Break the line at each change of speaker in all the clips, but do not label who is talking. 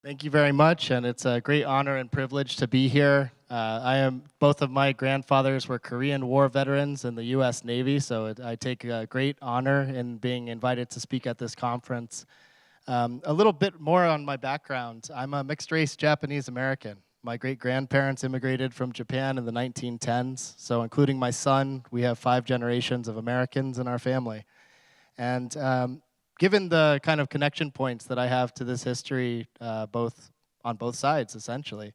Thank you very much, and it's a great honor and privilege to be here. Both of my grandfathers were Korean War veterans in the U.S. Navy, so I take a great honor in being invited to speak at this conference. A little bit more on my background. I'm a mixed-race Japanese American. My great-grandparents immigrated from Japan in the 1910s, so including my son, we have 5 generations of Americans in our family. And given the kind of connection points that I have to this history, on both sides, essentially,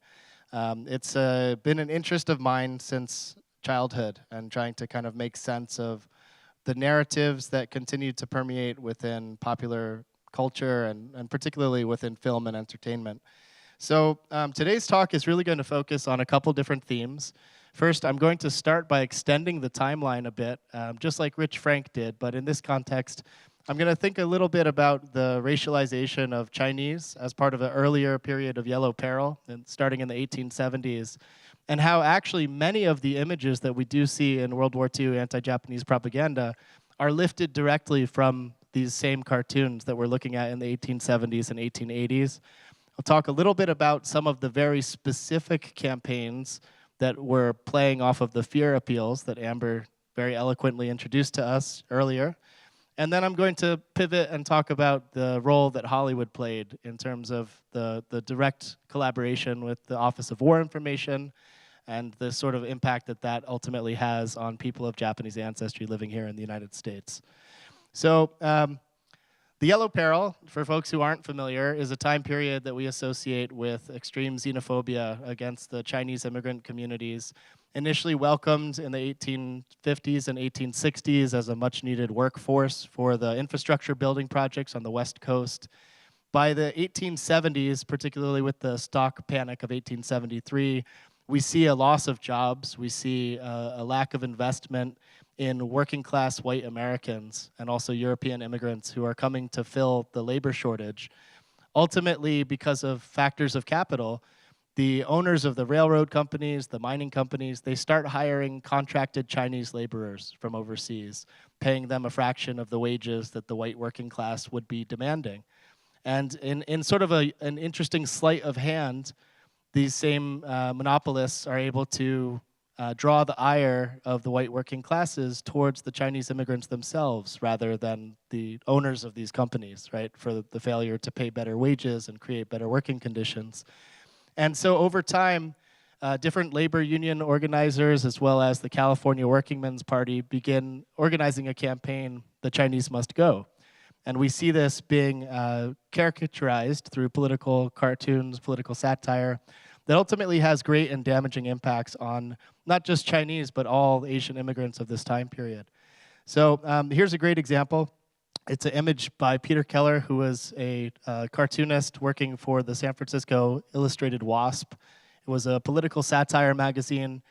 it's been an interest of mine since childhood and trying to kind of make sense of the narratives that continue to permeate within popular culture and particularly within film and entertainment. So today's talk is really going to focus on a couple different themes. First, I'm going to start by extending the timeline a bit, just like Rich Frank did, but in this context, I'm going to think a little bit about the racialization of Chinese as part of an earlier period of yellow peril, and starting in the 1870s, and how actually many of the images that we do see in World War II anti-Japanese propaganda are lifted directly from these same cartoons that we're looking at in the 1870s and 1880s. I'll talk a little bit about some of the very specific campaigns that were playing off of the fear appeals that Amber very eloquently introduced to us earlier. And then I'm going to pivot and talk about the role that Hollywood played in terms of the direct collaboration with the Office of War Information and the sort of impact that that ultimately has on people of Japanese ancestry living here in the United States. So the Yellow Peril, for folks who aren't familiar, is a time period that we associate with extreme xenophobia against the Chinese immigrant communities, initially welcomed in the 1850s and 1860s as a much-needed workforce for the infrastructure building projects on the West Coast. By the 1870s, particularly with the stock panic of 1873, we see a loss of jobs, we see a lack of investment in working-class white Americans and also European immigrants who are coming to fill the labor shortage. Ultimately, because of factors of capital, the owners of the railroad companies, the mining companies, they start hiring contracted Chinese laborers from overseas, paying them a fraction of the wages that the white working class would be demanding. And in sort of an interesting sleight of hand, these same monopolists are able to draw the ire of the white working classes towards the Chinese immigrants themselves rather than the owners of these companies, right, for the failure to pay better wages and create better working conditions. And so over time, different labor union organizers, as well as the California Workingmen's Party, begin organizing a campaign, "The Chinese Must Go." And we see this being caricaturized through political cartoons, political satire, that ultimately has great and damaging impacts on not just Chinese, but all Asian immigrants of this time period. So here's a great example. It's an image by Peter Keller, who was a cartoonist working for the San Francisco Illustrated Wasp. It was a political satire magazine.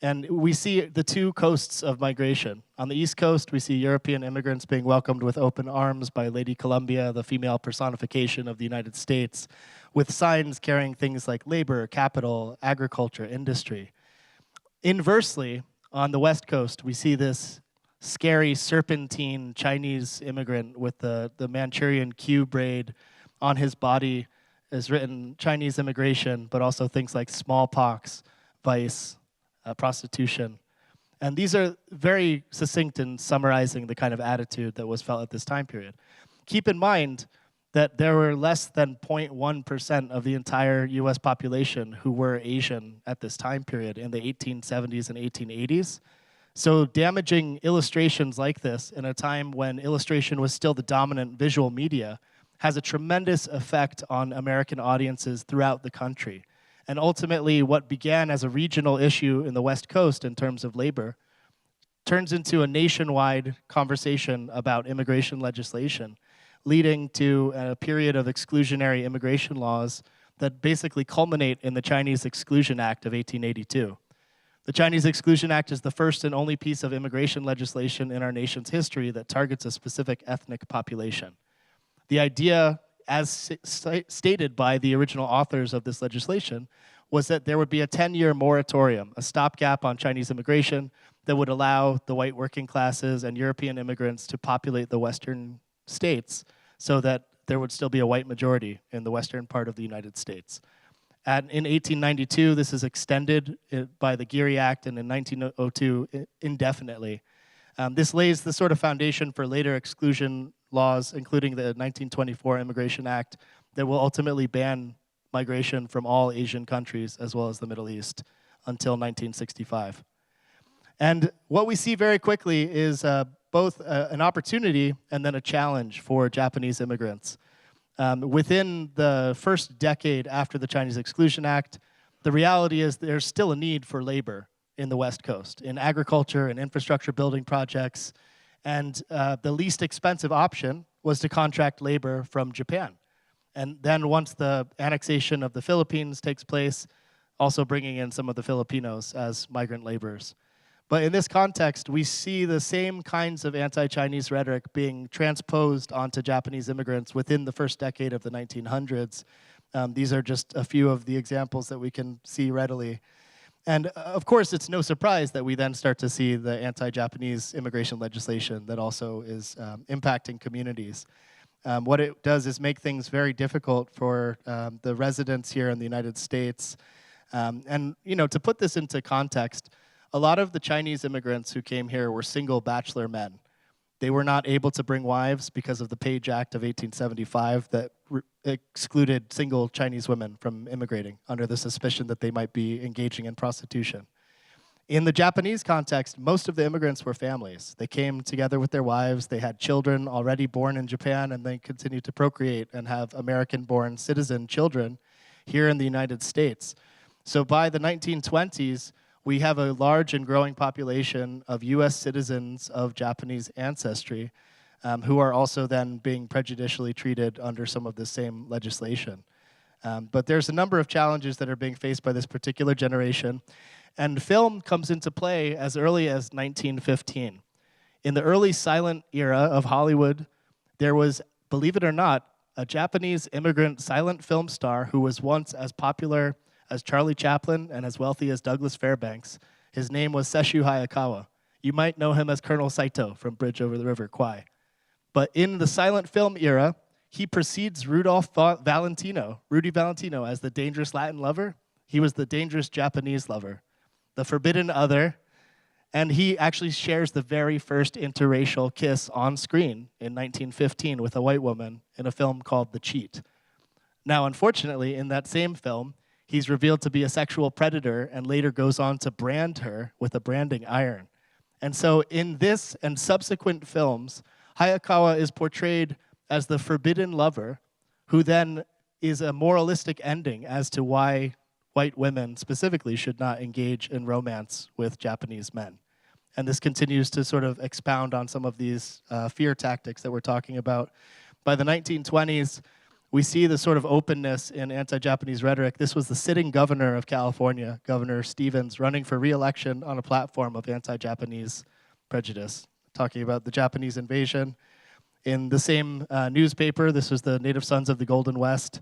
And we see the two coasts of migration. On the East Coast, we see European immigrants being welcomed with open arms by Lady Columbia, the female personification of the United States, with signs carrying things like labor, capital, agriculture, industry. Inversely, on the West Coast, we see this scary serpentine Chinese immigrant with the Manchurian Q braid on his body is written Chinese immigration, but also things like smallpox, vice, prostitution. And these are very succinct in summarizing the kind of attitude that was felt at this time period. Keep in mind that there were less than 0.1% of the entire US population who were Asian at this time period in the 1870s and 1880s. So damaging illustrations like this in a time when illustration was still the dominant visual media has a tremendous effect on American audiences throughout the country. And ultimately, what began as a regional issue in the West Coast in terms of labor turns into a nationwide conversation about immigration legislation, leading to a period of exclusionary immigration laws that basically culminate in the Chinese Exclusion Act of 1882. The Chinese Exclusion Act is the first and only piece of immigration legislation in our nation's history that targets a specific ethnic population. The idea, as stated by the original authors of this legislation, was that there would be a 10-year moratorium, a stopgap on Chinese immigration that would allow the white working classes and European immigrants to populate the Western states so that there would still be a white majority in the western part of the United States. In 1892, this is extended by the Geary Act, and in 1902, indefinitely. This lays the sort of foundation for later exclusion laws, including the 1924 Immigration Act, that will ultimately ban migration from all Asian countries as well as the Middle East until 1965. And what we see very quickly is both an opportunity and then a challenge for Japanese immigrants. Within the first decade after the Chinese Exclusion Act, the reality is there's still a need for labor in the West Coast, in agriculture and infrastructure building projects, and the least expensive option was to contract labor from Japan. And then once the annexation of the Philippines takes place, also bringing in some of the Filipinos as migrant laborers. But in this context, we see the same kinds of anti-Chinese rhetoric being transposed onto Japanese immigrants within the first decade of the 1900s. These are just a few of the examples that we can see readily. And of course, it's no surprise that we then start to see the anti-Japanese immigration legislation that also is impacting communities. What it does is make things very difficult for the residents here in the United States. And to put this into context, a lot of the Chinese immigrants who came here were single bachelor men. They were not able to bring wives because of the Page Act of 1875 that excluded single Chinese women from immigrating under the suspicion that they might be engaging in prostitution. In the Japanese context, most of the immigrants were families. They came together with their wives, they had children already born in Japan, and they continued to procreate and have American-born citizen children here in the United States. So by the 1920s, we have a large and growing population of US citizens of Japanese ancestry who are also then being prejudicially treated under some of the same legislation. But there's a number of challenges that are being faced by this particular generation. And film comes into play as early as 1915. In the early silent era of Hollywood, there was, believe it or not, a Japanese immigrant silent film star who was once as popular as Charlie Chaplin and as wealthy as Douglas Fairbanks. His name was Sesshu Hayakawa. You might know him as Colonel Saito from Bridge Over the River Kwai. But in the silent film era, he precedes Rudy Valentino as the dangerous Latin lover. He was the dangerous Japanese lover, the forbidden other, and he actually shares the very first interracial kiss on screen in 1915 with a white woman in a film called The Cheat. Now, unfortunately, in that same film, he's revealed to be a sexual predator and later goes on to brand her with a branding iron. And so in this and subsequent films, Hayakawa is portrayed as the forbidden lover who then is a moralistic ending as to why white women specifically should not engage in romance with Japanese men. And this continues to sort of expound on some of these fear tactics that we're talking about. By the 1920s, we see the sort of openness in anti-Japanese rhetoric. This was the sitting governor of California, Governor Stevens, running for re-election on a platform of anti-Japanese prejudice, talking about the Japanese invasion. In the same newspaper, this was the Native Sons of the Golden West,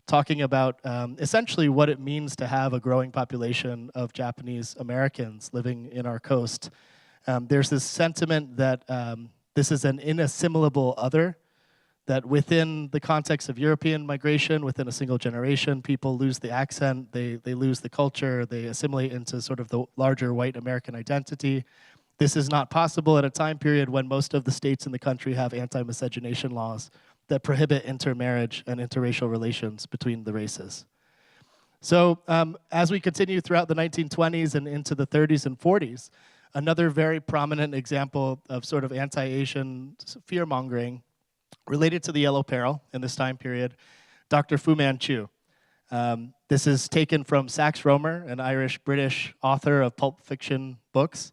talking about essentially what it means to have a growing population of Japanese Americans living in our coast. There's this sentiment that this is an inassimilable other, that within the context of European migration, within a single generation, people lose the accent, they lose the culture, they assimilate into sort of the larger white American identity. This is not possible at a time period when most of the states in the country have anti-miscegenation laws that prohibit intermarriage and interracial relations between the races. So as we continue throughout the 1920s and into the 30s and 40s, another very prominent example of sort of anti-Asian fear-mongering related to the Yellow Peril in this time period, Dr. Fu Manchu. This is taken from Sax Rohmer, an Irish-British author of pulp fiction books.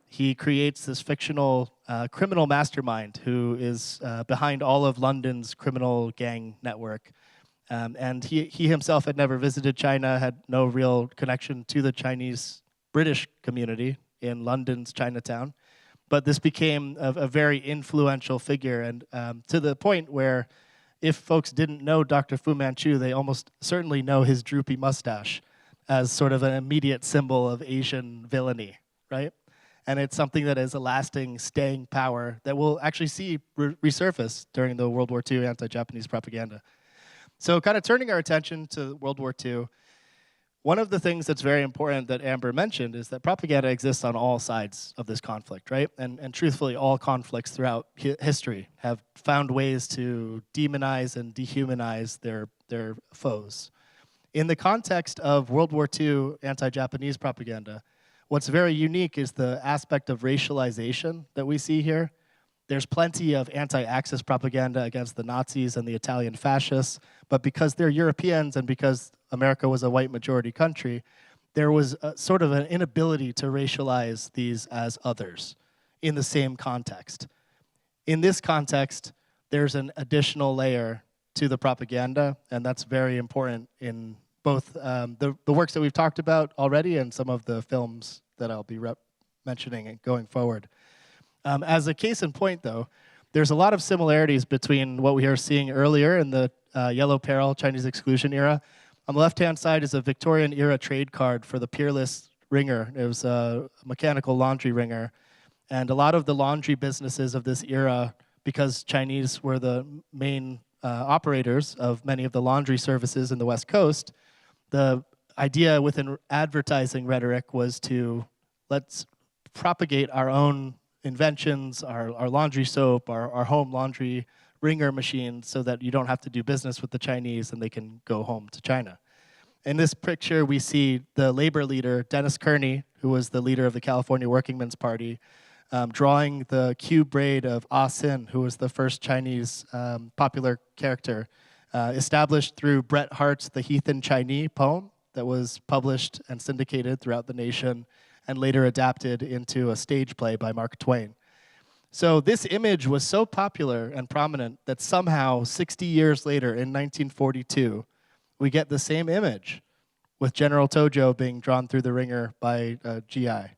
He creates this fictional criminal mastermind who is behind all of London's criminal gang network. And he himself had never visited China, had no real connection to the Chinese-British community in London's Chinatown. But this became a very influential figure, and to the point where if folks didn't know Dr. Fu Manchu, they almost certainly know his droopy mustache as sort of an immediate symbol of Asian villainy, right? And it's something that is a lasting, staying power that we'll actually see resurface during the World War II anti-Japanese propaganda. So kind of turning our attention to World War II, one of the things that's very important that Amber mentioned is that propaganda exists on all sides of this conflict, right? And truthfully, all conflicts throughout history have found ways to demonize and dehumanize their foes. In the context of World War II anti-Japanese propaganda, what's very unique is the aspect of racialization that we see here. There's plenty of anti-Axis propaganda against the Nazis and the Italian fascists, but because they're Europeans and because America was a white majority country, there was sort of an inability to racialize these as others in the same context. In this context, there's an additional layer to the propaganda, and that's very important in both the works that we've talked about already and some of the films that I'll be mentioning going forward. As a case in point, though, there's a lot of similarities between what we are seeing earlier in the Yellow Peril Chinese exclusion era. On the left-hand side is a Victorian-era trade card for the Peerless wringer. It was a mechanical laundry wringer. And a lot of the laundry businesses of this era, because Chinese were the main operators of many of the laundry services in the West Coast, the idea within advertising rhetoric was to let's propagate our own inventions, our laundry soap, our home laundry wringer machines, so that you don't have to do business with the Chinese and they can go home to China. In this picture, we see the labor leader, Dennis Kearney, who was the leader of the California Workingmen's Party, drawing the cube braid of Ah Sin, who was the first Chinese popular character, established through Bret Hart's The Heath and Chinese poem that was published and syndicated throughout the nation and later adapted into a stage play by Mark Twain. So this image was so popular and prominent that somehow 60 years later in 1942, we get the same image with General Tojo being drawn through the ringer by GI.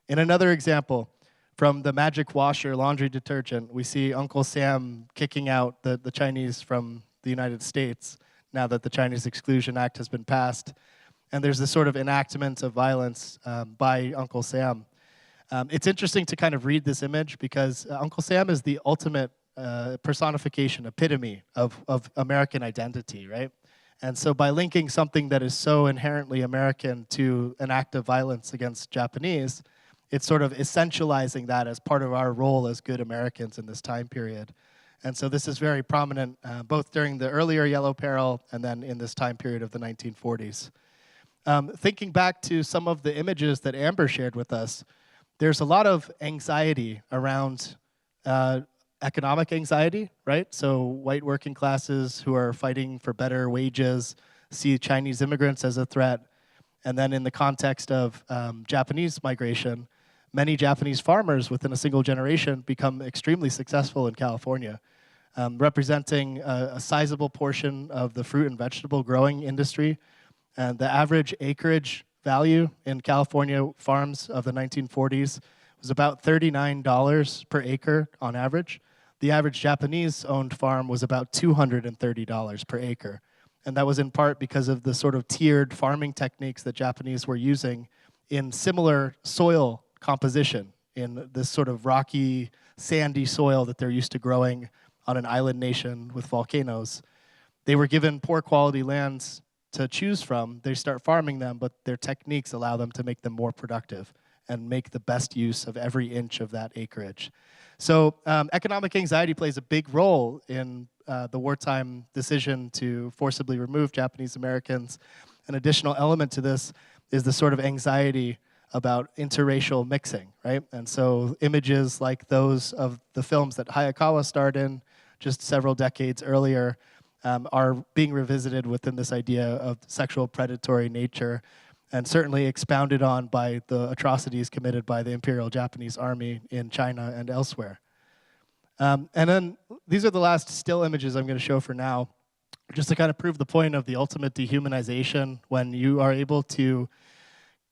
In another example, from the Magic Washer laundry detergent, we see Uncle Sam kicking out the Chinese from the United States now that the Chinese Exclusion Act has been passed. And there's this sort of enactment of violence by Uncle Sam. It's interesting to kind of read this image because Uncle Sam is the ultimate personification, epitome of American identity, right? And so by linking something that is so inherently American to an act of violence against Japanese, it's sort of essentializing that as part of our role as good Americans in this time period. And so this is very prominent both during the earlier Yellow Peril and then in this time period of the 1940s. Thinking back to some of the images that Amber shared with us, there's a lot of anxiety around economic anxiety, right? So white working classes who are fighting for better wages see Chinese immigrants as a threat. And then in the context of Japanese migration, many Japanese farmers within a single generation become extremely successful in California, representing a sizable portion of the fruit and vegetable growing industry. And the average acreage value in California farms of the 1940s was about $39 per acre on average. The average Japanese-owned farm was about $230 per acre. And that was in part because of the sort of tiered farming techniques that Japanese were using in similar soil composition in this sort of rocky, sandy soil that they're used to growing on an island nation with volcanoes. They were given poor quality lands to choose from. They start farming them, but their techniques allow them to make them more productive and make the best use of every inch of that acreage. So economic anxiety plays a big role in the wartime decision to forcibly remove Japanese Americans. An additional element to this is the sort of anxiety about interracial mixing, right? And so images like those of the films that Hayakawa starred in just several decades earlier are being revisited within this idea of sexual predatory nature, and certainly expounded on by the atrocities committed by the Imperial Japanese Army in China and elsewhere. And then these are the last still images I'm going to show for now, just to kind of prove the point of the ultimate dehumanization when you are able to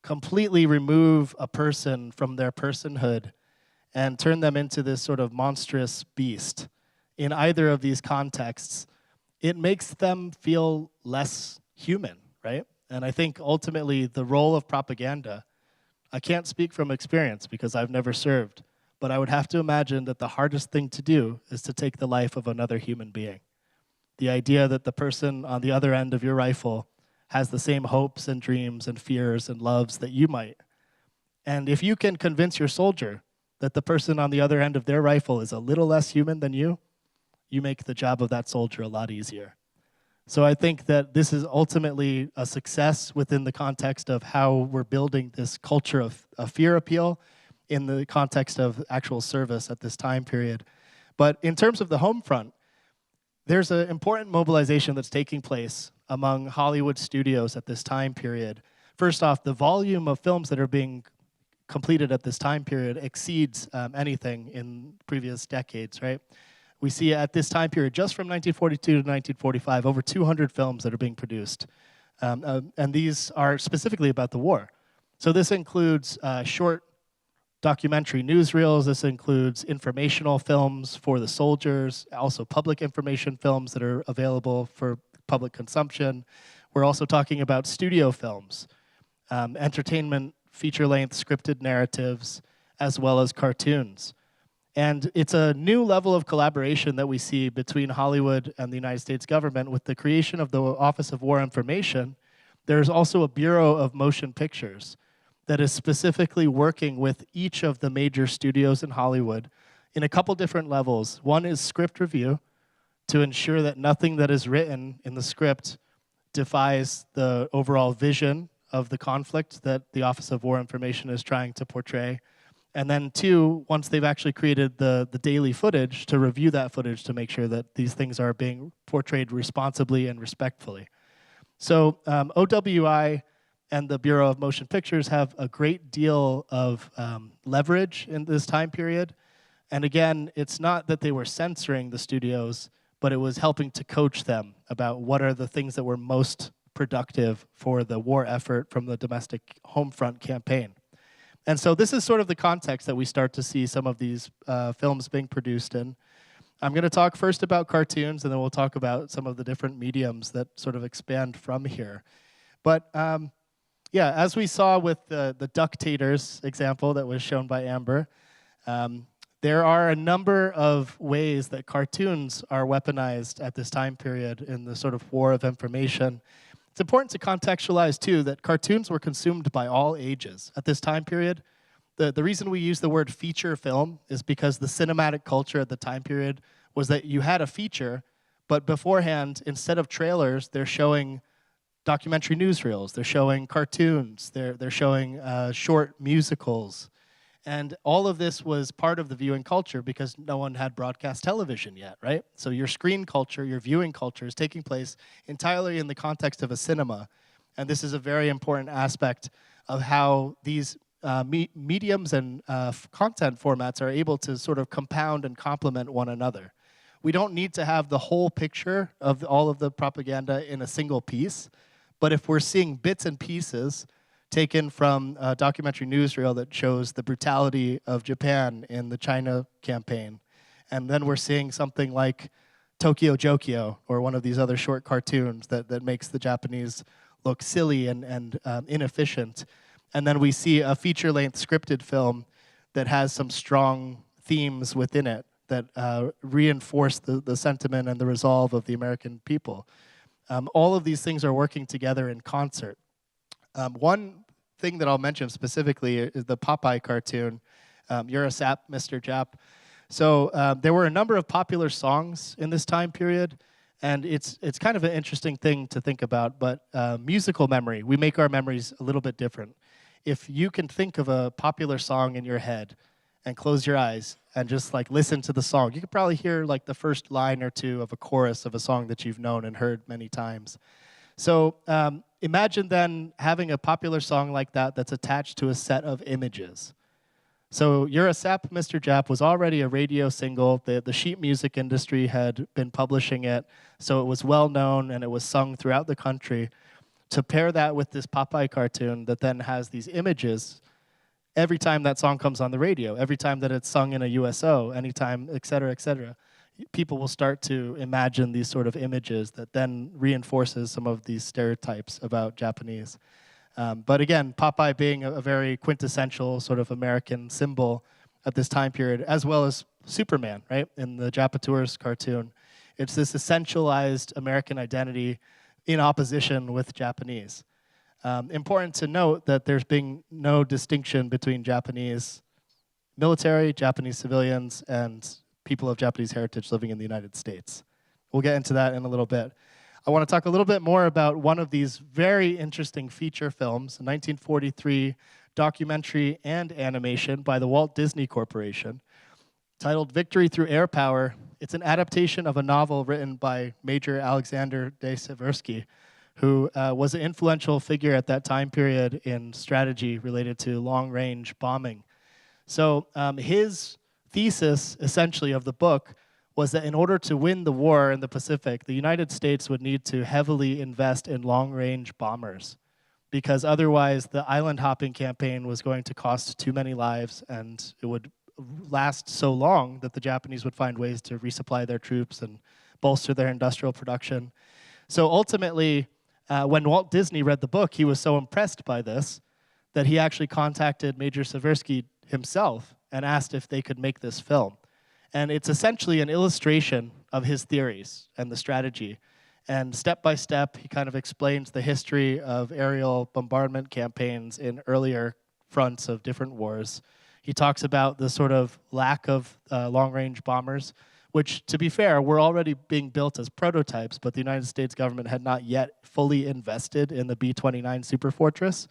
completely remove a person from their personhood and turn them into this sort of monstrous beast. In either of these contexts, it makes them feel less human, right? And I think ultimately the role of propaganda, I can't speak from experience because I've never served, but I would have to imagine that the hardest thing to do is to take the life of another human being. The idea that the person on the other end of your rifle has the same hopes and dreams and fears and loves that you might. And if you can convince your soldier that the person on the other end of their rifle is a little less human than you make the job of that soldier a lot easier. So I think that this is ultimately a success within the context of how we're building this culture of fear appeal in the context of actual service at this time period. But in terms of the home front, there's an important mobilization that's taking place among Hollywood studios at this time period. First off, the volume of films that are being completed at this time period exceeds anything in previous decades, right? We see at this time period, just from 1942 to 1945, over 200 films that are being produced. And these are specifically about the war. So this includes short documentary newsreels. This includes informational films for the soldiers, also public information films that are available for public consumption. We're also talking about studio films, entertainment, feature-length scripted narratives, as well as cartoons. And it's a new level of collaboration that we see between Hollywood and the United States government. With the creation of the Office of War Information, there's also a Bureau of Motion Pictures that is specifically working with each of the major studios in Hollywood in a couple different levels. One is script review, to ensure that nothing that is written in the script defies the overall vision of the conflict that the Office of War Information is trying to portray. And then two, once they've actually created the daily footage, to review that footage to make sure that these things are being portrayed responsibly and respectfully. So OWI and the Bureau of Motion Pictures have a great deal of leverage in this time period. And again, it's not that they were censoring the studios, but it was helping to coach them about what are the things that were most productive for the war effort from the domestic home front campaign. And so this is sort of the context that we start to see some of these films being produced in. I'm going to talk first about cartoons, and then we'll talk about some of the different mediums that sort of expand from here. But yeah, as we saw with the Ductators example that was shown by Amber, there are a number of ways that cartoons are weaponized at this time period in the sort of war of information. It's important to contextualize, too, that cartoons were consumed by all ages at this time period. The reason we use the word feature film is because the cinematic culture at the time period was that you had a feature, but beforehand, instead of trailers, they're showing documentary newsreels, they're showing cartoons, they're showing short musicals. And all of this was part of the viewing culture because no one had broadcast television yet, right? So your screen culture, your viewing culture is taking place entirely in the context of a cinema. And this is a very important aspect of how these mediums and content formats are able to sort of compound and complement one another. We don't need to have the whole picture of all of the propaganda in a single piece, but if we're seeing bits and pieces taken from a documentary newsreel that shows the brutality of Japan in the China campaign, and then we're seeing something like Tokyo Jokyo, or one of these other short cartoons that makes the Japanese look silly and inefficient, and then we see a feature-length scripted film that has some strong themes within it that reinforce the sentiment and the resolve of the American people. All of these things are working together in concert. One thing that I'll mention specifically is the Popeye cartoon, You're a Sap, Mr. Jap. So there were a number of popular songs in this time period, and it's kind of an interesting thing to think about, but musical memory, we make our memories a little bit different. If you can think of a popular song in your head and close your eyes and just like listen to the song, you could probably hear like the first line or two of a chorus of a song that you've known and heard many times. So imagine then having a popular song like that that's attached to a set of images. So You're a Sap, Mr. Jap was already a radio single. The sheet music industry had been publishing it, so it was well known and it was sung throughout the country. To pair that with this Popeye cartoon that then has these images, every time that song comes on the radio, every time that it's sung in a USO, anytime, et cetera, people will start to imagine these sort of images that then reinforces some of these stereotypes about Japanese. But again, Popeye being a very quintessential sort of American symbol at this time period, as well as Superman, right, in the Japatours cartoon. It's this essentialized American identity in opposition with Japanese. Important to note that there's been no distinction between Japanese military, Japanese civilians, and people of Japanese heritage living in the United States. We'll get into that in a little bit. I want to talk a little bit more about one of these very interesting feature films, a 1943 documentary and animation by the Walt Disney Corporation, titled Victory Through Air Power. It's an adaptation of a novel written by Major Alexander de Seversky, who was an influential figure at that time period in strategy related to long-range bombing. So his thesis, essentially, of the book was that in order to win the war in the Pacific, the United States would need to heavily invest in long-range bombers, because otherwise the island hopping campaign was going to cost too many lives, and it would last so long that the Japanese would find ways to resupply their troops and bolster their industrial production. So ultimately, when Walt Disney read the book, he was so impressed by this that he actually contacted Major Seversky himself and asked if they could make this film. And it's essentially an illustration of his theories and the strategy. And step by step, he kind of explains the history of aerial bombardment campaigns in earlier fronts of different wars. He talks about the sort of lack of long-range bombers, which, to be fair, were already being built as prototypes, but the United States government had not yet fully invested in the B-29 Superfortress.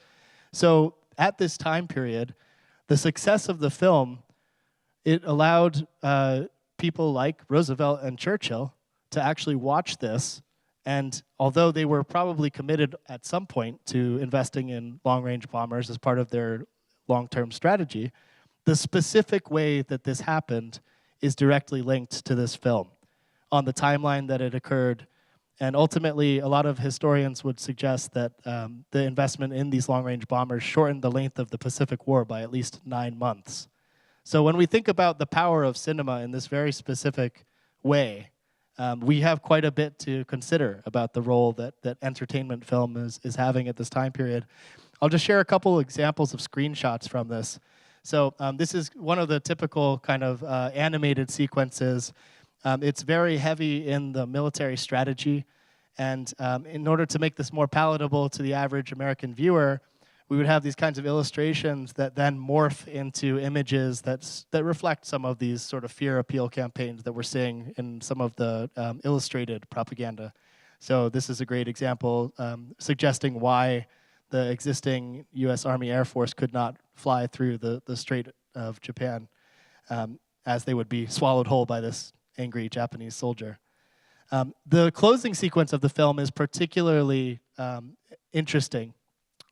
So at this time period, the success of the film, it allowed people like Roosevelt and Churchill to actually watch this. And although they were probably committed at some point to investing in long-range bombers as part of their long-term strategy, the specific way that this happened is directly linked to this film on the timeline that it occurred. And ultimately, a lot of historians would suggest that the investment in these long-range bombers shortened the length of the Pacific War by at least 9 months. So when we think about the power of cinema in this very specific way, we have quite a bit to consider about the role that entertainment film is having at this time period. I'll just share a couple examples of screenshots from this. So this is one of the typical kind of animated sequences. It's very heavy in the military strategy. And in order to make this more palatable to the average American viewer, we would have these kinds of illustrations that then morph into images that reflect some of these sort of fear appeal campaigns that we're seeing in some of the illustrated propaganda. So this is a great example suggesting why the existing U.S. Army Air Force could not fly through the Strait of Japan as they would be swallowed whole by this angry Japanese soldier. The closing sequence of the film is particularly interesting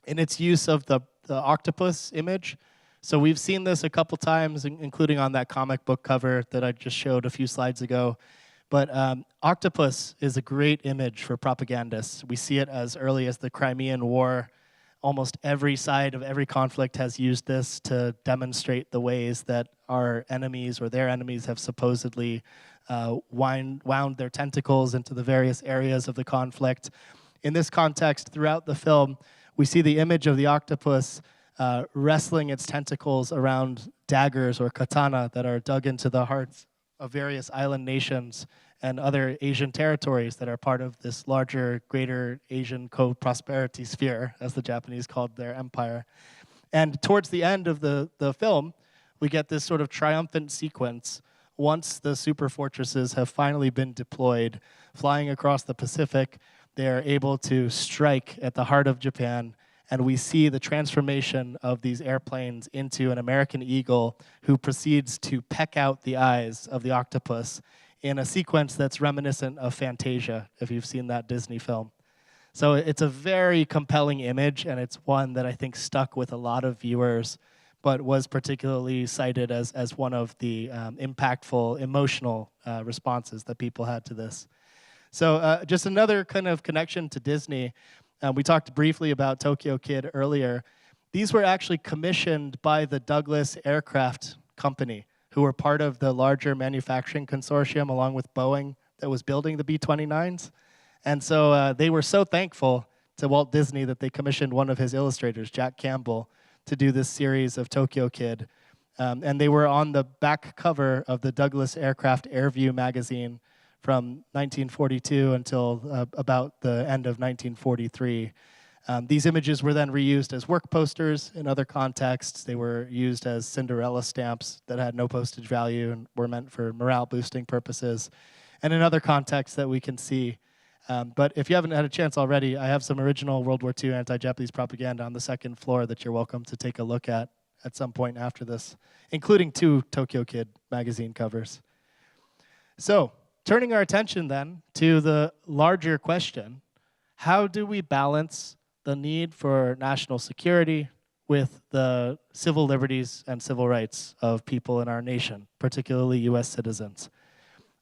in its use of the octopus image. So we've seen this a couple times, including on that comic book cover that I just showed a few slides ago. But octopus is a great image for propagandists. We see it as early as the Crimean War. Almost every side of every conflict has used this to demonstrate the ways that our enemies or their enemies have supposedly wound their tentacles into the various areas of the conflict. In this context, throughout the film, we see the image of the octopus wrestling its tentacles around daggers or katana that are dug into the hearts of various island nations and other Asian territories that are part of this larger, greater Asian co-prosperity sphere, as the Japanese called their empire. And towards the end of the film, we get this sort of triumphant sequence once the super fortresses have finally been deployed, flying across the Pacific. They are able to strike at the heart of Japan, and we see the transformation of these airplanes into an American eagle who proceeds to peck out the eyes of the octopus in a sequence that's reminiscent of Fantasia, if you've seen that Disney film. So it's a very compelling image, and it's one that I think stuck with a lot of viewers, but was particularly cited as one of the impactful, emotional responses that people had to this. So just another kind of connection to Disney. We talked briefly about Tokyo Kid earlier. These were actually commissioned by the Douglas Aircraft Company, who were part of the larger manufacturing consortium along with Boeing that was building the B-29s. And so they were so thankful to Walt Disney that they commissioned one of his illustrators, Jack Campbell, to do this series of Tokyo Kid. And they were on the back cover of the Douglas Aircraft Airview magazine from 1942 until about the end of 1943. These images were then reused as work posters in other contexts. They were used as Cinderella stamps that had no postage value and were meant for morale-boosting purposes. And in other contexts that we can see. But if you haven't had a chance already, I have some original World War II anti-Japanese propaganda on the second floor that you're welcome to take a look at some point after this, including 2 Tokyo Kid magazine covers. So, turning our attention then to the larger question, how do we balance the need for national security with the civil liberties and civil rights of people in our nation, particularly US citizens?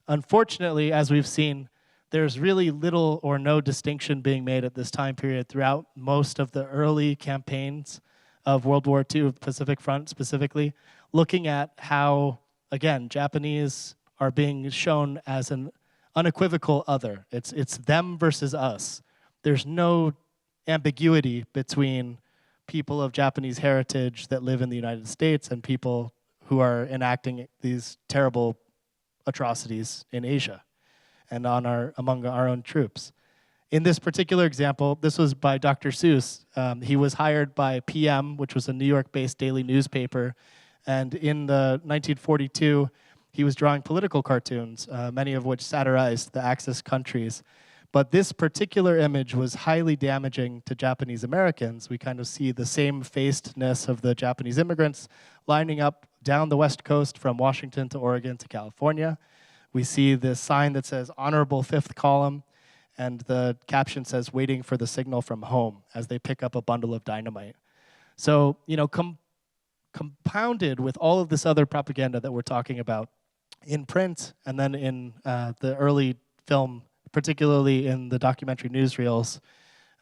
Unfortunately, as we've seen, there's really little or no distinction being made at this time period throughout most of the early campaigns of World War II, Pacific Front specifically, looking at how, again, Japanese are being shown as an unequivocal other. It's them versus us. There's no ambiguity between people of Japanese heritage that live in the United States and people who are enacting these terrible atrocities in Asia and among our own troops. In this particular example, this was by Dr. Seuss. He was hired by PM, which was a New York-based daily newspaper, and in the 1942, he was drawing political cartoons, many of which satirized the Axis countries. But this particular image was highly damaging to Japanese Americans. We kind of see the same-facedness of the Japanese immigrants lining up down the West Coast from Washington to Oregon to California. We see this sign that says Honorable Fifth Column, and the caption says, waiting for the signal from home, as they pick up a bundle of dynamite. So, you know, compounded with all of this other propaganda that we're talking about in print and then in the early film, particularly in the documentary newsreels,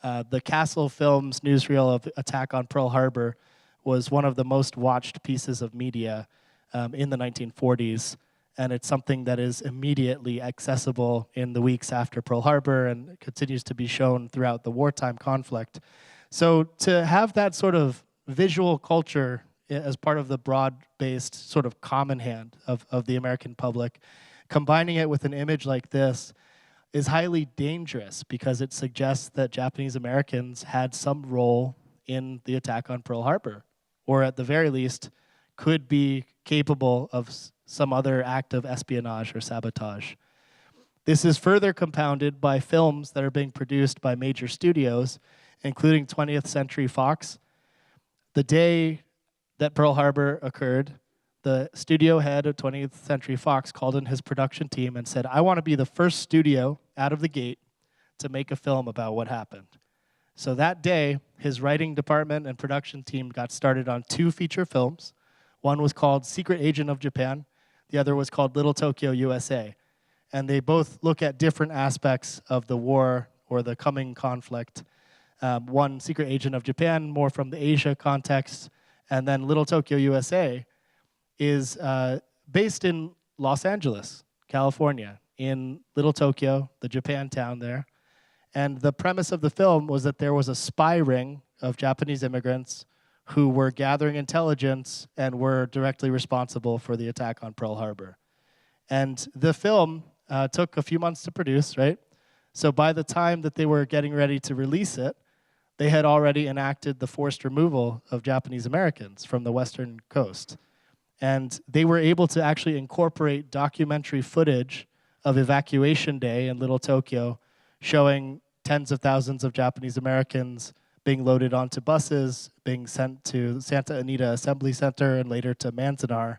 the Castle Films newsreel of Attack on Pearl Harbor was one of the most watched pieces of media in the 1940s. And it's something that is immediately accessible in the weeks after Pearl Harbor and continues to be shown throughout the wartime conflict. So to have that sort of visual culture as part of the broad-based sort of common hand of the American public, combining it with an image like this is highly dangerous because it suggests that Japanese Americans had some role in the attack on Pearl Harbor, or at the very least could be capable of some other act of espionage or sabotage. This is further compounded by films that are being produced by major studios, including 20th Century Fox. The day that Pearl Harbor occurred, the studio head of 20th Century Fox called in his production team and said, I want to be the first studio out of the gate to make a film about what happened. So that day, his writing department and production team got started on 2 feature films. One was called Secret Agent of Japan. The other was called Little Tokyo, USA. And they both look at different aspects of the war or the coming conflict. One, Secret Agent of Japan, more from the Asia context. And then Little Tokyo, USA is based in Los Angeles, California, in Little Tokyo, the Japan town there. And the premise of the film was that there was a spy ring of Japanese immigrants who were gathering intelligence and were directly responsible for the attack on Pearl Harbor. And the film took a few months to produce, right? So by the time that they were getting ready to release it, they had already enacted the forced removal of Japanese Americans from the western coast. And they were able to actually incorporate documentary footage of Evacuation Day in Little Tokyo, showing tens of thousands of Japanese Americans being loaded onto buses, being sent to Santa Anita Assembly Center and later to Manzanar,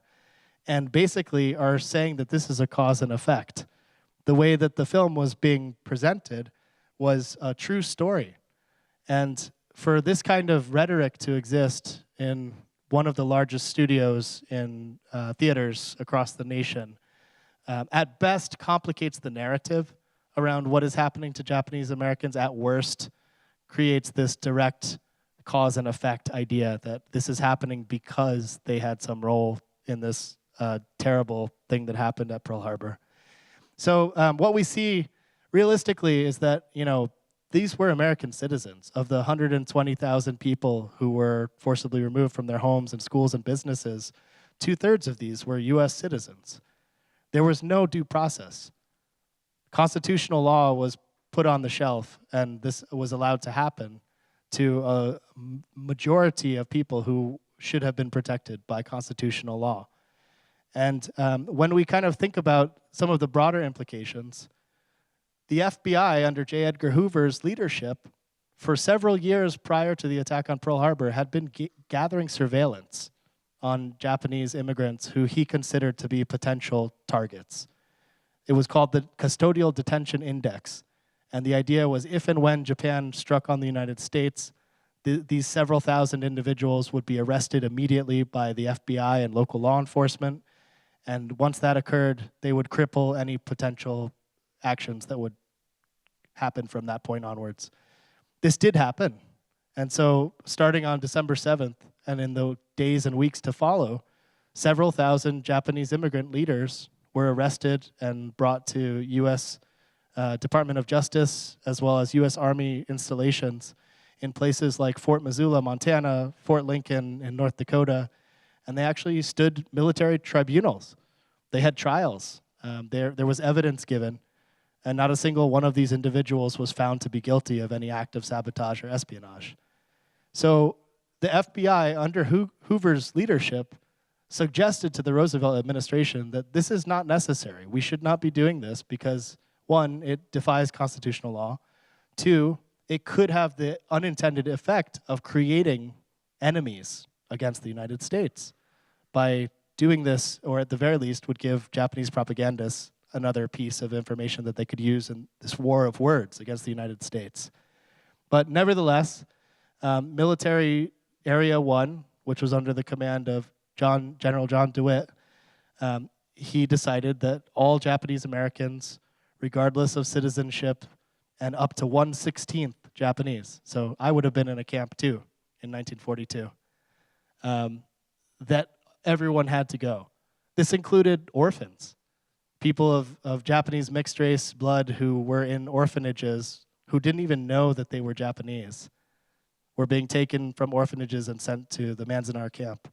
and basically are saying that this is a cause and effect. The way that the film was being presented was a true story. And for this kind of rhetoric to exist in one of the largest studios in theaters across the nation, at best complicates the narrative around what is happening to Japanese Americans. At worst, creates this direct cause and effect idea that this is happening because they had some role in this terrible thing that happened at Pearl Harbor. So what we see realistically is that, you know, these were American citizens. Of the 120,000 people who were forcibly removed from their homes and schools and businesses, 2/3 of these were US citizens. There was no due process. Constitutional law was put on the shelf, and this was allowed to happen to a majority of people who should have been protected by constitutional law. And when we kind of think about some of the broader implications, the FBI under J. Edgar Hoover's leadership for several years prior to the attack on Pearl Harbor had been gathering surveillance on Japanese immigrants who he considered to be potential targets. It was called the Custodial Detention Index. And the idea was if and when Japan struck on the United States, these several thousand individuals would be arrested immediately by the FBI and local law enforcement. And once that occurred, they would cripple any potential actions that would happen from that point onwards. This did happen. And so starting on December 7th and in the days and weeks to follow, several thousand Japanese immigrant leaders were arrested and brought to U.S. Department of Justice as well as U.S. Army installations in places like Fort Missoula, Montana, Fort Lincoln in North Dakota, and they actually stood military tribunals. They had trials. There was evidence given, and not a single one of these individuals was found to be guilty of any act of sabotage or espionage. So the FBI, under Hoover's leadership, suggested to the Roosevelt administration that this is not necessary. We should not be doing this because, one, it defies constitutional law. Two, it could have the unintended effect of creating enemies against the United States. By doing this, or at the very least, would give Japanese propagandists another piece of information that they could use in this war of words against the United States. But nevertheless, Military Area 1, which was under the command of General John DeWitt, he decided that all Japanese Americans, regardless of citizenship, and up to 1/16 Japanese, so I would have been in a camp too in 1942, that everyone had to go. This included orphans, people of Japanese mixed race blood who were in orphanages who didn't even know that they were Japanese, were being taken from orphanages and sent to the Manzanar camp.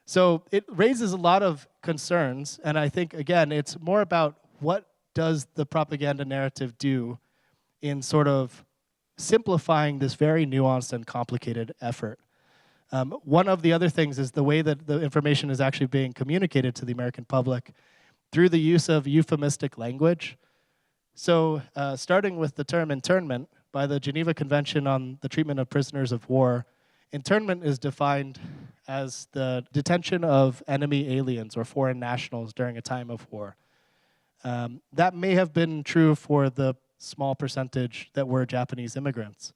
So it raises a lot of concerns, and I think, again, it's more about what does the propaganda narrative do in sort of simplifying this very nuanced and complicated effort. One of the other things is the way that the information is actually being communicated to the American public through the use of euphemistic language. So starting with the term internment, by the Geneva Convention on the Treatment of Prisoners of War, internment is defined as the detention of enemy aliens or foreign nationals during a time of war. That may have been true for the small percentage that were Japanese immigrants.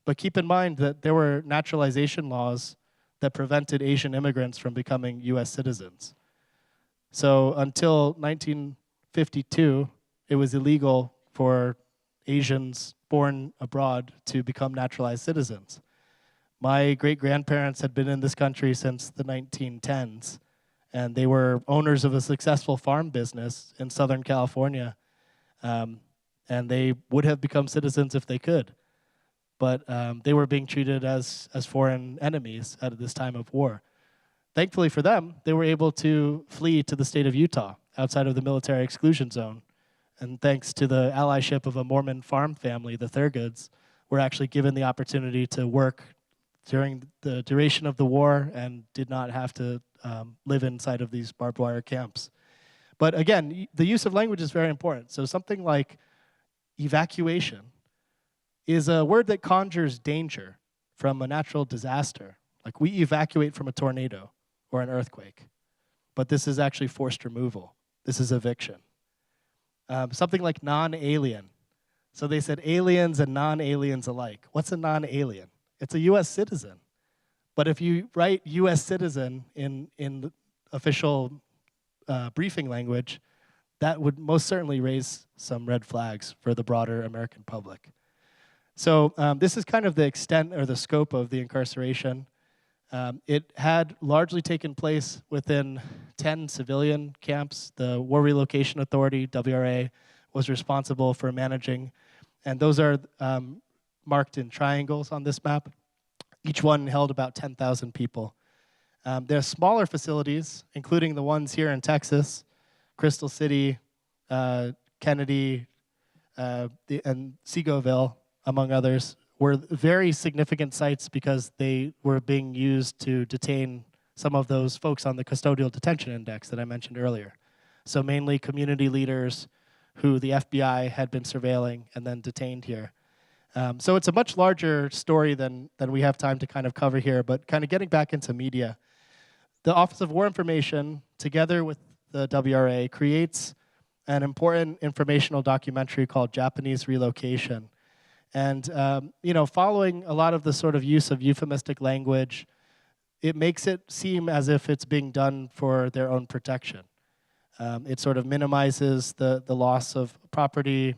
But keep in mind that there were naturalization laws that prevented Asian immigrants from becoming US citizens. So until 1952, it was illegal for Asians born abroad to become naturalized citizens. My great-grandparents had been in this country since the 1910s, and they were owners of a successful farm business in Southern California, and they would have become citizens if they could. But they were being treated as foreign enemies at this time of war. Thankfully for them, they were able to flee to the state of Utah, outside of the military exclusion zone. And thanks to the allyship of a Mormon farm family, the Thurgoods, were actually given the opportunity to work during the duration of the war and did not have to live inside of these barbed wire camps. But again, the use of language is very important. So something like evacuation is a word that conjures danger from a natural disaster. Like we evacuate from a tornado or an earthquake. But this is actually forced removal. This is eviction. Something like non-alien. So they said aliens and non-aliens alike. What's a non-alien? It's a US citizen. But if you write US citizen in official briefing language, that would most certainly raise some red flags for the broader American public. So this is kind of the extent or the scope of the incarceration. It had largely taken place within 10 civilian camps. The War Relocation Authority, WRA, was responsible for managing. And those are marked in triangles on this map. Each one held about 10,000 people. There are smaller facilities, including the ones here in Texas, Crystal City, Kennedy, and Seagoville, among others, were very significant sites because they were being used to detain some of those folks on the custodial detention index that I mentioned earlier. So mainly community leaders who the FBI had been surveilling and then detained here. So it's a much larger story than we have time to kind of cover here, but kind of getting back into media. The Office of War Information, together with the WRA, creates an important informational documentary called Japanese Relocation. And following a lot of the sort of use of euphemistic language, it makes it seem as if it's being done for their own protection. It sort of minimizes the loss of property.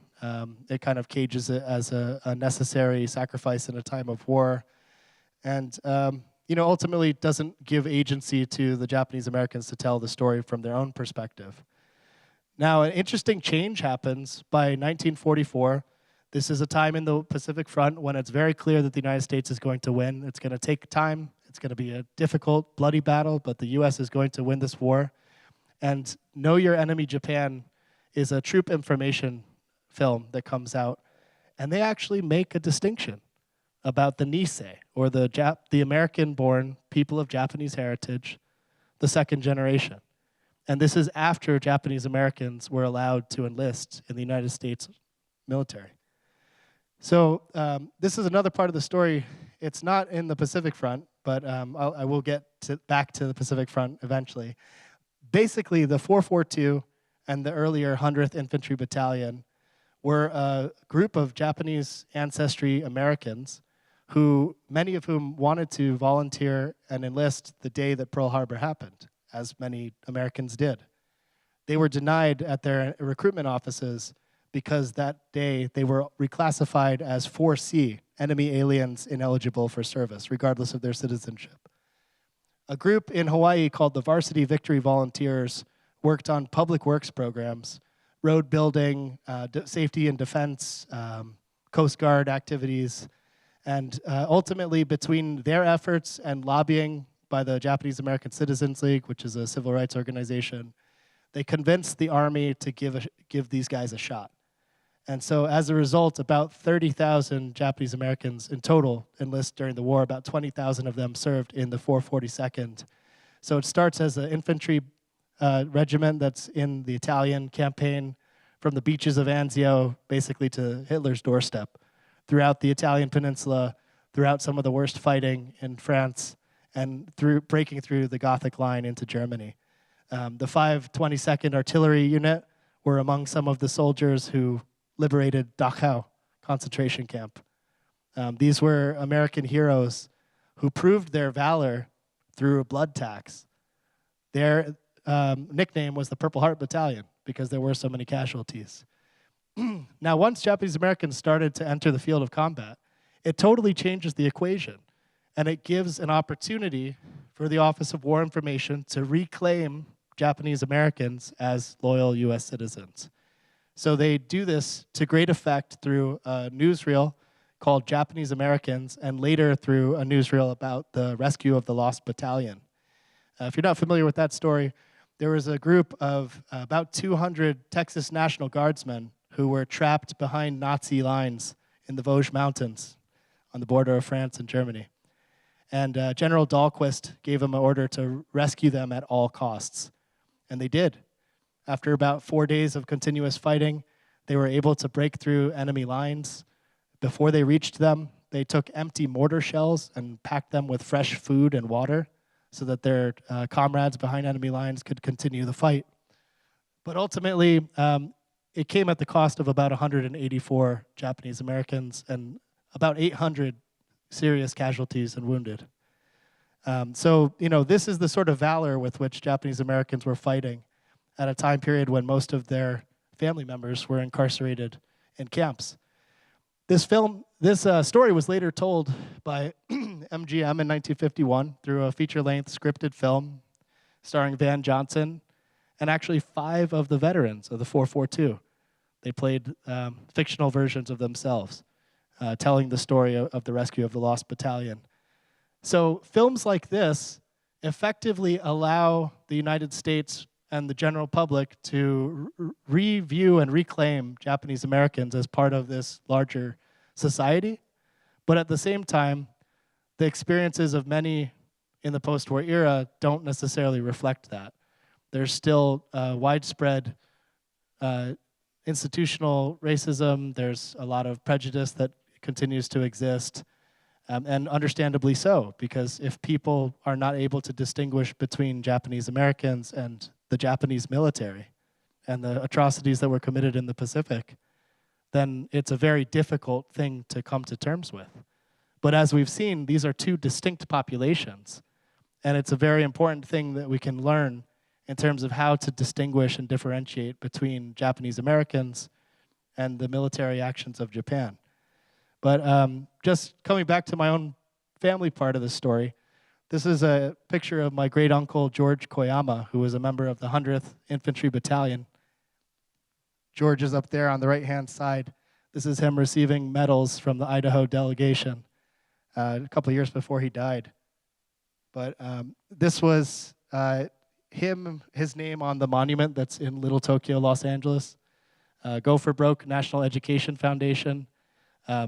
It kind of cages it as a necessary sacrifice in a time of war. And ultimately doesn't give agency to the Japanese Americans to tell the story from their own perspective. Now, an interesting change happens by 1944. This is a time in the Pacific Front when it's very clear that the United States is going to win. It's going to take time. It's going to be a difficult, bloody battle, but the US is going to win this war. And Know Your Enemy Japan is a troop information film that comes out. And they actually make a distinction about the Nisei, or the American-born people of Japanese heritage, the second generation. And this is after Japanese Americans were allowed to enlist in the United States military. So this is another part of the story. It's not in the Pacific Front, but I will get back to the Pacific Front eventually. Basically, the 442 and the earlier 100th Infantry Battalion were a group of Japanese ancestry Americans who, many of whom wanted to volunteer and enlist the day that Pearl Harbor happened, as many Americans did. They were denied at their recruitment offices because that day they were reclassified as 4C, enemy aliens ineligible for service, regardless of their citizenship. A group in Hawaii called the Varsity Victory Volunteers worked on public works programs, road building, safety and defense, Coast Guard activities, and ultimately between their efforts and lobbying by the Japanese American Citizens League, which is a civil rights organization, they convinced the Army to give these guys a shot. And so as a result, about 30,000 Japanese Americans in total enlist during the war. About 20,000 of them served in the 442nd. So it starts as an infantry regiment that's in the Italian campaign from the beaches of Anzio basically to Hitler's doorstep, throughout the Italian peninsula, throughout some of the worst fighting in France, and breaking through the Gothic line into Germany. The 522nd Artillery Unit were among some of the soldiers who liberated Dachau concentration camp. These were American heroes who proved their valor through a blood tax. Their nickname was the Purple Heart Battalion because there were so many casualties. Now, once Japanese Americans started to enter the field of combat, it totally changes the equation, and it gives an opportunity for the Office of War Information to reclaim Japanese Americans as loyal US citizens. So they do this to great effect through a newsreel called Japanese Americans, and later through a newsreel about the rescue of the Lost Battalion. If you're not familiar with that story, there was a group of about 200 Texas National Guardsmen who were trapped behind Nazi lines in the Vosges Mountains on the border of France and Germany. And General Dahlquist gave them an order to rescue them at all costs. And they did. After about 4 days of continuous fighting, they were able to break through enemy lines. Before they reached them, they took empty mortar shells and packed them with fresh food and water so that their comrades behind enemy lines could continue the fight. But ultimately, it came at the cost of about 184 Japanese Americans and about 800 serious casualties and wounded. So, this is the sort of valor with which Japanese Americans were fighting at a time period when most of their family members were incarcerated in camps. This story was later told by MGM in 1951 through a feature-length scripted film starring Van Johnson and actually 5 of the veterans of the 442. They played fictional versions of themselves. telling the story of the rescue of the lost battalion. So films like this effectively allow the United States and the general public to review and reclaim Japanese Americans as part of this larger society. But at the same time, the experiences of many in the post-war era don't necessarily reflect that. There's still widespread institutional racism. There's a lot of prejudice that continues to exist, and understandably so, because if people are not able to distinguish between Japanese Americans and the Japanese military and the atrocities that were committed in the Pacific, then it's a very difficult thing to come to terms with. But as we've seen, these are two distinct populations, and it's a very important thing that we can learn in terms of how to distinguish and differentiate between Japanese Americans and the military actions of Japan. But just coming back to my own family part of the story, this is a picture of my great-uncle George Koyama, who was a member of the 100th Infantry Battalion. George is up there on the right-hand side. This is him receiving medals from the Idaho delegation a couple of years before he died. But this was his name on the monument that's in Little Tokyo, Los Angeles. Go for Broke National Education Foundation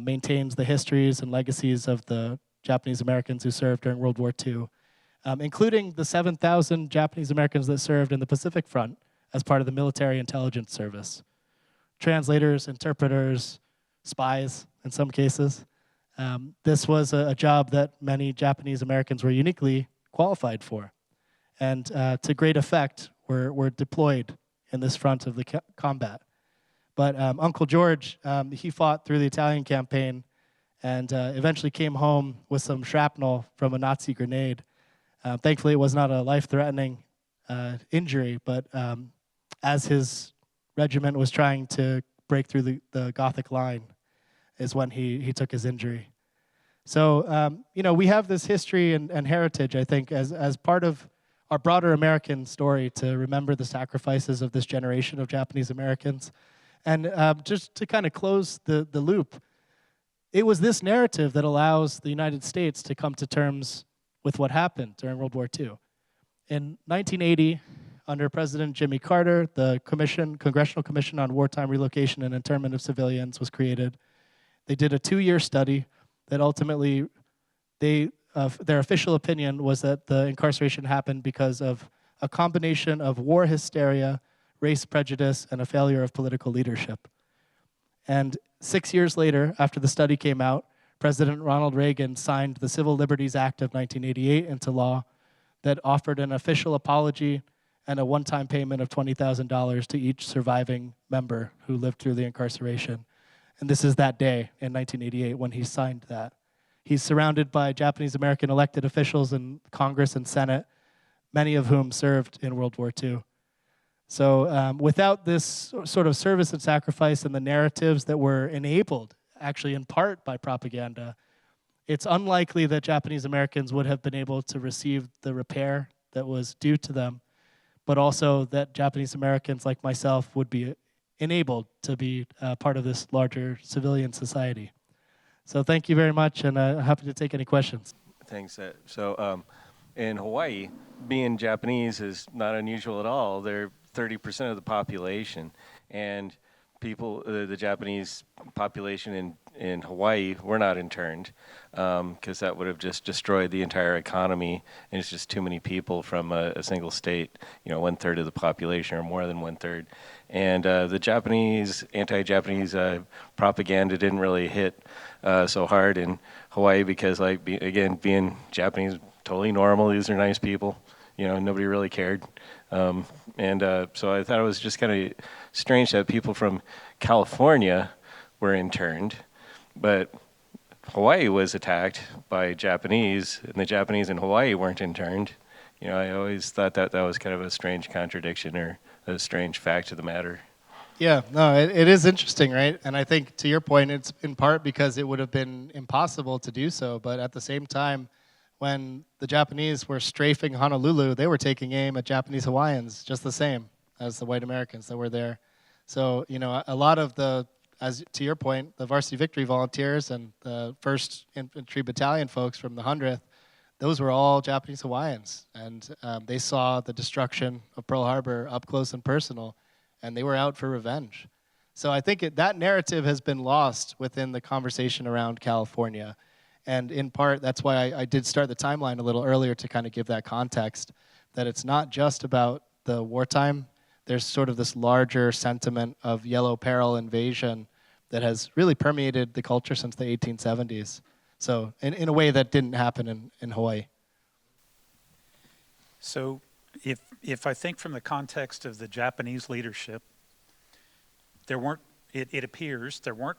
maintains the histories and legacies of the Japanese Americans who served during World War II, including the 7,000 Japanese Americans that served in the Pacific Front as part of the Military Intelligence Service. Translators, interpreters, spies in some cases. This was a job that many Japanese Americans were uniquely qualified for, and to great effect were deployed in this front of the combat. But Uncle George, he fought through the Italian campaign and eventually came home with some shrapnel from a Nazi grenade. Thankfully, it was not a life-threatening injury, but as his regiment was trying to break through the Gothic line is when he took his injury. So, we have this history and heritage, I think, as part of our broader American story to remember the sacrifices of this generation of Japanese Americans. And just to kind of close the loop, it was this narrative that allows the United States to come to terms with what happened during World War II. In 1980, under President Jimmy Carter, the Congressional Commission on Wartime Relocation and Internment of Civilians was created. They did a 2-year study that ultimately, their official opinion was that the incarceration happened because of a combination of war hysteria, race prejudice, and a failure of political leadership. And 6 years later, after the study came out, President Ronald Reagan signed the Civil Liberties Act of 1988 into law that offered an official apology and a one-time payment of $20,000 to each surviving member who lived through the incarceration. And this is that day in 1988 when he signed that. He's surrounded by Japanese American elected officials in Congress and Senate, many of whom served in World War II. So without this sort of service and sacrifice and the narratives that were enabled, actually in part by propaganda, it's unlikely that Japanese Americans would have been able to receive the repair that was due to them, but also that Japanese Americans like myself would be enabled to be part of this larger civilian society. So thank you very much, and I'm happy to take any questions.
Thanks. So in Hawaii, being Japanese is not unusual at all. They're 30% of the population, and people, the Japanese population in Hawaii were not interned because that would have just destroyed the entire economy, and it's just too many people from a single state, 1/3 of the population or more than 1/3. And the Japanese, anti-Japanese propaganda didn't really hit so hard in Hawaii because, being Japanese, totally normal. These are nice people. Nobody really cared. So I thought it was just kind of strange that people from California were interned, but Hawaii was attacked by Japanese, and the Japanese in Hawaii weren't interned. I always thought that was kind of a strange contradiction or a strange fact of the matter.
Yeah, no, it is interesting, right? And I think to your point, it's in part because it would have been impossible to do so, but at the same time, when the Japanese were strafing Honolulu, they were taking aim at Japanese Hawaiians just the same as the white Americans that were there. So, a lot of the as to your point, the Varsity Victory Volunteers and the 1st Infantry Battalion folks from the 100th, those were all Japanese Hawaiians. And they saw the destruction of Pearl Harbor up close and personal, and they were out for revenge. So I think that narrative has been lost within the conversation around California. And in part, that's why I did start the timeline a little earlier to kind of give that context, that it's not just about the wartime. There's sort of this larger sentiment of yellow peril invasion that has really permeated the culture since the 1870s. So in a way that didn't happen in Hawaii.
So if I think from the context of the Japanese leadership, there weren't, it appears, there weren't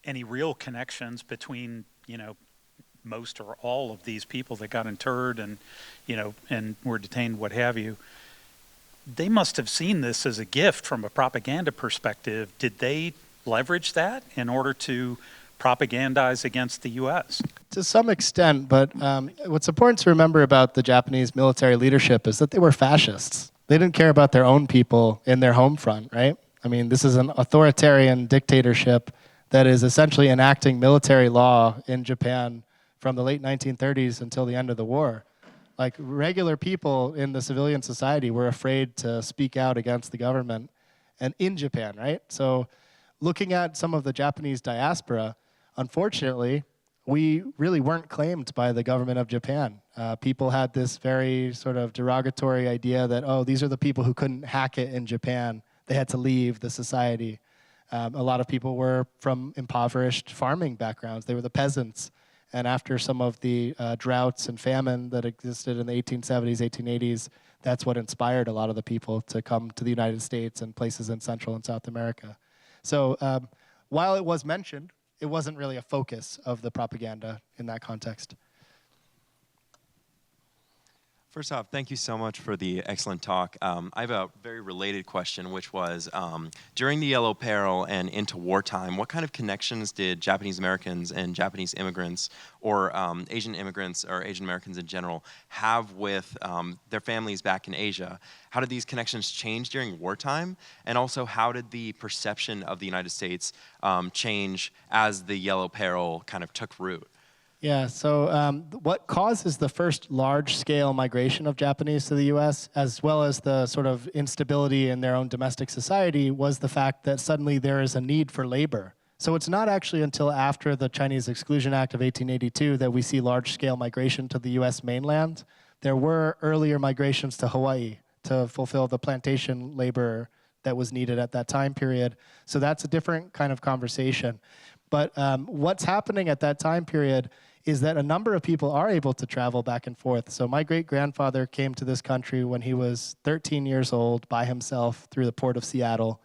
any real connections between, most or all of these people that got interred and, and were detained, what have you. They must have seen this as a gift from a propaganda perspective. Did they leverage that in order to propagandize against the U.S.?
To some extent, but what's important to remember about the Japanese military leadership is that they were fascists. They didn't care about their own people in their home front, right? I mean, this is an authoritarian dictatorship that is essentially enacting military law in Japan from the late 1930s until the end of the war. Like, regular people in the civilian society were afraid to speak out against the government, and in Japan, right? So looking at some of the Japanese diaspora, unfortunately, we really weren't claimed by the government of Japan. People had this very sort of derogatory idea that, oh, these are the people who couldn't hack it in Japan. They had to leave the society. A lot of people were from impoverished farming backgrounds. They were the peasants. And after some of the droughts and famine that existed in the 1870s, 1880s, that's what inspired a lot of the people to come to the United States and places in Central and South America. So while it was mentioned, it wasn't really a focus of the propaganda in that context.
First off, thank you so much for the excellent talk. I have a very related question, which was, during the Yellow Peril and into wartime, what kind of connections did Japanese Americans and Japanese immigrants, or Asian immigrants or Asian Americans in general, have with their families back in Asia? How did these connections change during wartime? And also, how did the perception of the United States change as the Yellow Peril kind of took root?
Yeah, so what causes the first large-scale migration of Japanese to the U.S., as well as the sort of instability in their own domestic society, was the fact that suddenly there is a need for labor. So it's not actually until after the Chinese Exclusion Act of 1882 that we see large-scale migration to the U.S. mainland. There were earlier migrations to Hawaii to fulfill the plantation labor that was needed at that time period. So that's a different kind of conversation. But what's happening at that time period is that a number of people are able to travel back and forth. So my great-grandfather came to this country when he was 13 years old by himself through the port of Seattle,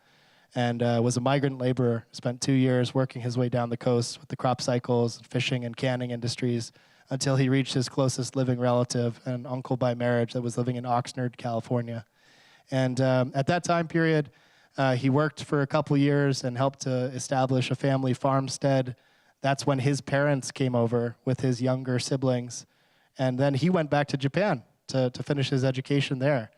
and was a migrant laborer, spent 2 years working his way down the coast with the crop cycles, fishing and canning industries, until he reached his closest living relative, an uncle by marriage that was living in Oxnard, California. And at that time period, he worked for a couple years and helped to establish a family farmstead. That's when his parents came over with his younger siblings. And then he went back to Japan to finish his education there.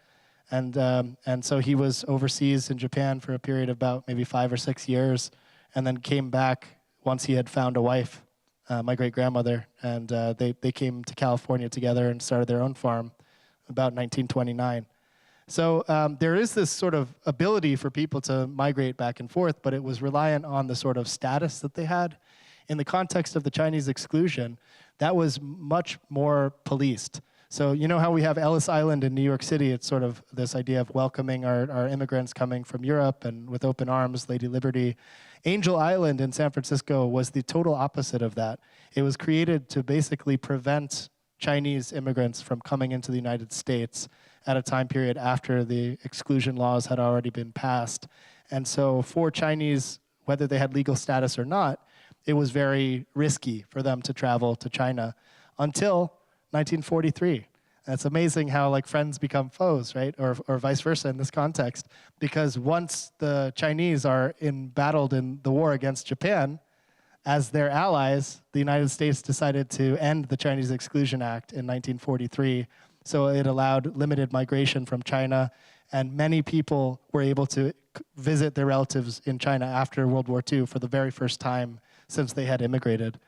And so he was overseas in Japan for a period of about maybe 5 or 6 years, and then came back once he had found a wife, my great-grandmother. And they came to California together and started their own farm about 1929. So there is this sort of ability for people to migrate back and forth, but it was reliant on the sort of status that they had. In the context of the Chinese exclusion, that was much more policed. So you know how we have Ellis Island in New York City? It's sort of this idea of welcoming our immigrants coming from Europe and with open arms, Lady Liberty. Angel Island in San Francisco was the total opposite of that. It was created to basically prevent Chinese immigrants from coming into the United States at a time period after the exclusion laws had already been passed. And so for Chinese, whether they had legal status or not, it was very risky for them to travel to China until 1943. And it's amazing how like friends become foes, right? Or vice versa in this context. Because once the Chinese are embattled in the war against Japan, as their allies, the United States decided to end the Chinese Exclusion Act in 1943. So it allowed limited migration from China And many people were able to visit their relatives in China after World War II for the very first time since they had immigrated.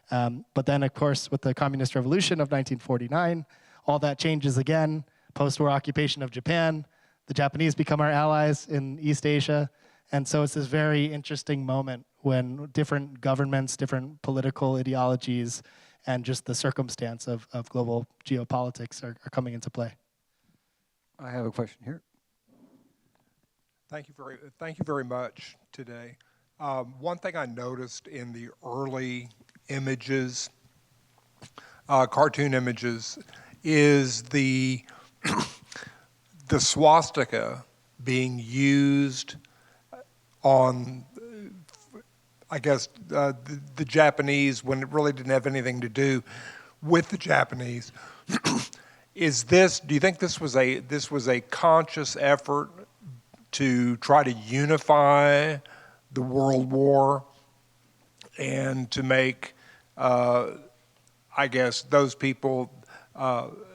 But then, of course, with the Communist Revolution of 1949, all that changes again. Post-war occupation of Japan, the Japanese become our allies in East Asia. And so it's this very interesting moment when different governments, different political ideologies, and just the circumstance of global geopolitics are coming into play.
I have a question here.
Thank you very much today. One thing I noticed in the early images, cartoon images, is the the swastika being used on, I guess, the Japanese when it really didn't have anything to do with the Japanese. Do you think this was a conscious effort to try to unify the World War and to make, I guess, those people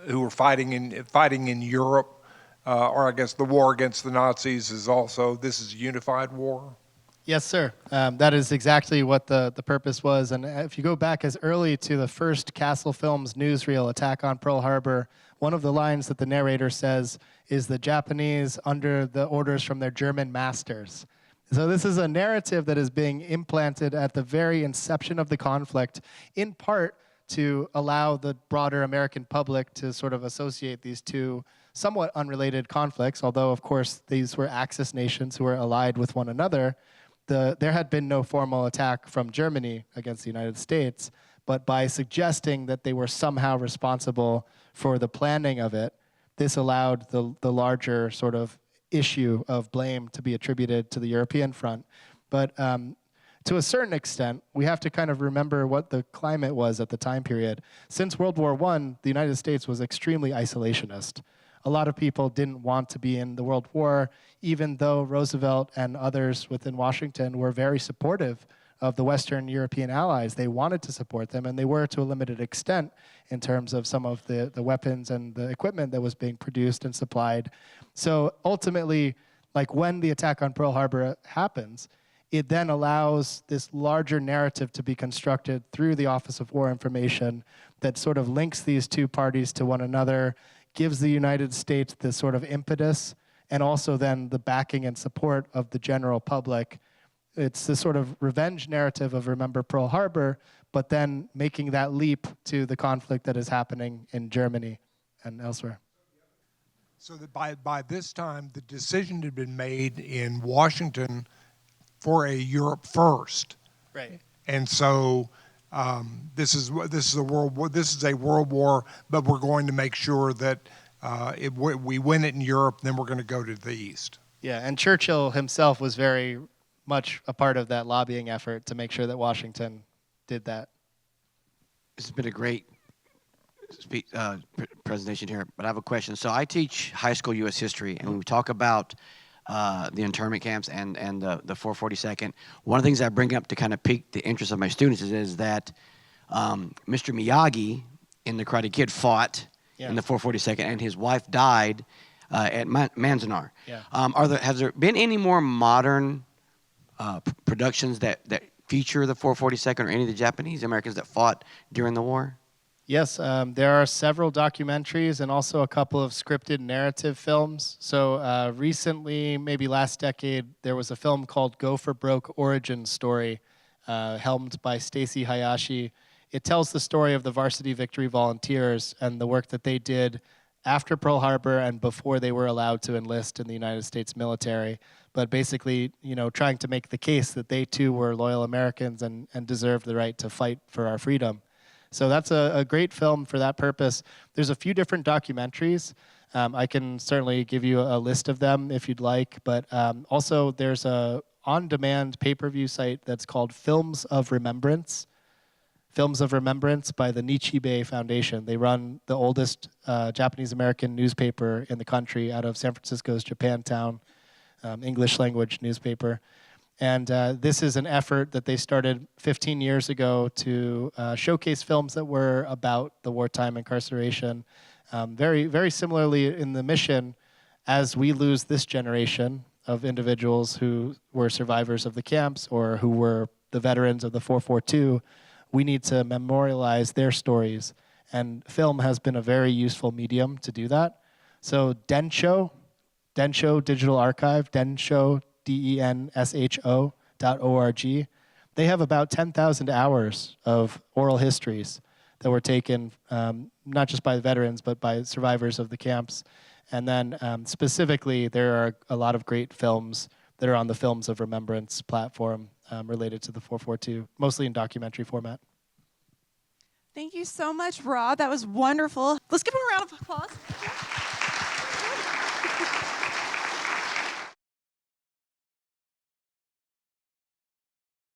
who were fighting in Europe, or I guess the war against the Nazis this is a unified war?
Yes, sir. That is exactly what the purpose was. And if you go back as early to the first Castle Films newsreel, Attack on Pearl Harbor, one of the lines that the narrator says is the Japanese under the orders from their German masters. So this is a narrative that is being implanted at the very inception of the conflict, in part to allow the broader American public to sort of associate these two somewhat unrelated conflicts, although, of course, these were Axis nations who were allied with one another. There had been no formal attack from Germany against the United States, but by suggesting that they were somehow responsible for the planning of it, this allowed the larger sort of issue of blame to be attributed to the European front. But to a certain extent, we have to kind of remember what the climate was at the time period. Since World War I, the United States was extremely isolationist. A lot of people didn't want to be in the World War, even though Roosevelt and others within Washington were very supportive of the Western European allies. They wanted to support them, and they were to a limited extent in terms of some of the weapons and the equipment that was being produced and supplied. So ultimately, like when the attack on Pearl Harbor happens, it then allows this larger narrative to be constructed through the Office of War Information that sort of links these two parties to one another, gives the United States this sort of impetus, and also then the backing and support of the general public. It's this sort of revenge narrative of Remember Pearl Harbor, but then making that leap to the conflict that is happening in Germany and elsewhere.
So that by this time, the decision had been made in Washington for a Europe first.
Right.
And so this is a world war. This is a world war, but we're going to make sure that we win it in Europe. Then we're going to go to the East.
Yeah, and Churchill himself was very much a part of that lobbying effort to make sure that Washington did that.
This has been a great presentation here, but I have a question. So I teach high school U.S. history, and when we talk about the internment camps and the 442nd, one of the things I bring up to kind of pique the interest of my students is that Mr. Miyagi in The Karate Kid fought in the 442nd, and his wife died at Manzanar.
Yeah.
Has there been any more modern productions that feature the 442nd or any of the Japanese Americans that fought during the war?
Yes, there are several documentaries and also a couple of scripted narrative films. So recently, maybe last decade, there was a film called Go for Broke Origin Story, helmed by Stacy Hayashi. It tells the story of the Varsity Victory Volunteers and the work that they did after Pearl Harbor and before they were allowed to enlist in the United States military. But basically, trying to make the case that they too were loyal Americans and deserved the right to fight for our freedom. So that's a great film for that purpose. There's a few different documentaries. I can certainly give you a list of them if you'd like, but also there's a on-demand pay-per-view site that's called Films of Remembrance. Films of Remembrance by the Nichibei Foundation. They run the oldest Japanese-American newspaper in the country out of San Francisco's Japantown, English language newspaper. And this is an effort that they started 15 years ago to showcase films that were about the wartime incarceration. Very, very similarly in the mission, as we lose this generation of individuals who were survivors of the camps or who were the veterans of the 442, we need to memorialize their stories. And film has been a very useful medium to do that. So Densho Digital Archive, Densho, DENSHO.org, they have about 10,000 hours of oral histories that were taken not just by veterans, but by survivors of the camps. And then specifically, there are a lot of great films that are on the Films of Remembrance platform related to the 442, mostly in documentary format.
Thank you so much, Rob. That was wonderful. Let's give him a round of applause.